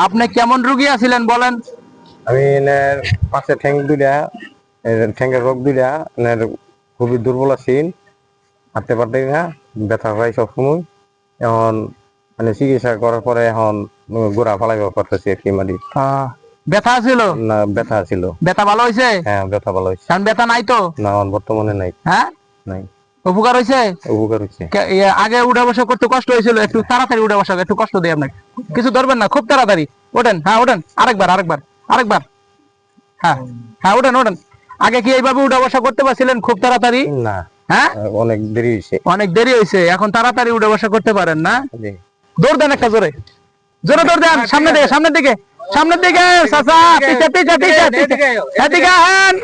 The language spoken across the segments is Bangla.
আপনি কেমন রোগী আছিলেন বলেন? আমি পাশে ঠ্যাঙ্গের রোগ দুইটা খুবই দুর্বল আছি, হাঁটতে পারতে না, ব্যথা হয় সবসময়। এখন চিকিৎসা করার পরে এখন গোড়া ফালাইবার পারতেছি আর কি। ব্যথা ছিল না, ব্যথা ছিল। ব্যথা ভালো হয়েছে? হ্যাঁ, ব্যথা ভালো হয়েছে। কারণ ব্যথা নাই তো? না, এখন বর্তমানে নাই। হ্যাঁ, নাই। উপকার হয়েছে? উপকার হচ্ছে। আগে উঠা বসা করতে কষ্ট হয়েছিল, একটু তাড়াতাড়ি উঠা বসা, একটু কষ্ট দেয় আপনাকে। কিছু ধরবেন না, খুব তাড়াতাড়ি ওঠেন। হ্যাঁ ওঠেন, আরেকবার। হ্যাঁ হ্যাঁ, ওঠেন। আগে কি এইভাবে উঠা বসা করতে পারছিলেন খুব তাড়াতাড়ি? না। হ্যাঁ, অনেক দেরি হয়েছে। অনেক দেরি হয়েছে। এখন তাড়াতাড়ি উঠা বসা করতে পারেন না? জি। দৌড় দেন একটা, জোরে দৌড় দেন। সামনের দিকে চাচা, পিছে এদিকে আহেন।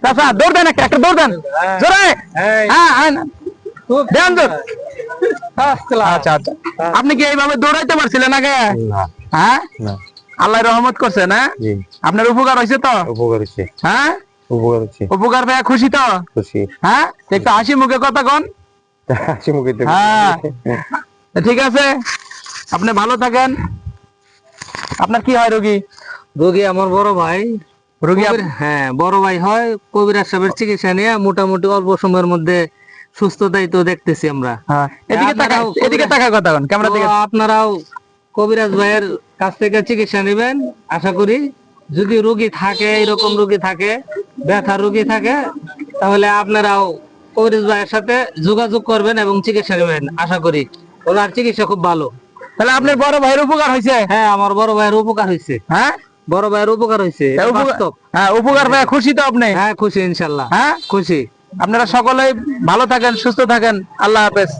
চাচা দৌড় দেন, একটা দৌড় দেন জোরে। হ্যাঁ দেন জোর। আচ্ছা, আপনি কি এইভাবে দৌড়াইতে পারছিলেন আগে? না। হ্যাঁ, না। আল্লাহ রহমত করছে না? জি। আপনার উপকার হয়েছে তো? উপকার হচ্ছে। হ্যাঁ, উপকার হচ্ছে। উপকার পেয়ে খুশি তো? খুশি। হ্যাঁ, একটু হাসি মুখে কথা কন। হাসি মুখে। হ্যাঁ, ঠিক আছে, আপনি ভালো থাকেন। আপনার কি হয় রোগী? রোগী আমার বড় ভাই। হ্যাঁ, বড় ভাই হয়। কবিরাজ সাহেবের চিকিৎসা নিয়ে মোটামুটি অল্প সময়ের মধ্যে সুস্থতাই তো দেখতেছি আমরা। এদিকে তাকায় কথা কন, ক্যামেরা দিকে। আপনারাও কবিরাজ ভাইয়ের কাছ থেকে চিকিৎসা নেবেন আশা করি। যদি রোগী থাকে, এরকম রোগী থাকে, ব্যথা রোগী থাকে, তাহলে আপনারাও কবিরাজ ভাইয়ের সাথে যোগাযোগ করবেন এবং চিকিৎসা নেবেন। আশা করি ওনার চিকিৎসা খুব ভালো। তাহলে আপনার বড় ভাইয়ের উপকার হয়েছে? হ্যাঁ, আমার বড় ভাইয়ের উপকার হয়েছে। হ্যাঁ, বড় ভাইয়ের উপকার হয়েছে। হ্যাঁ, উপকার পেয়ে খুশি তো আপনি? হ্যাঁ, খুশি ইনশাল্লাহ। হ্যাঁ, খুশি। আপনারা সকলেই ভালো থাকেন, সুস্থ থাকেন। আল্লাহ হাফেজ।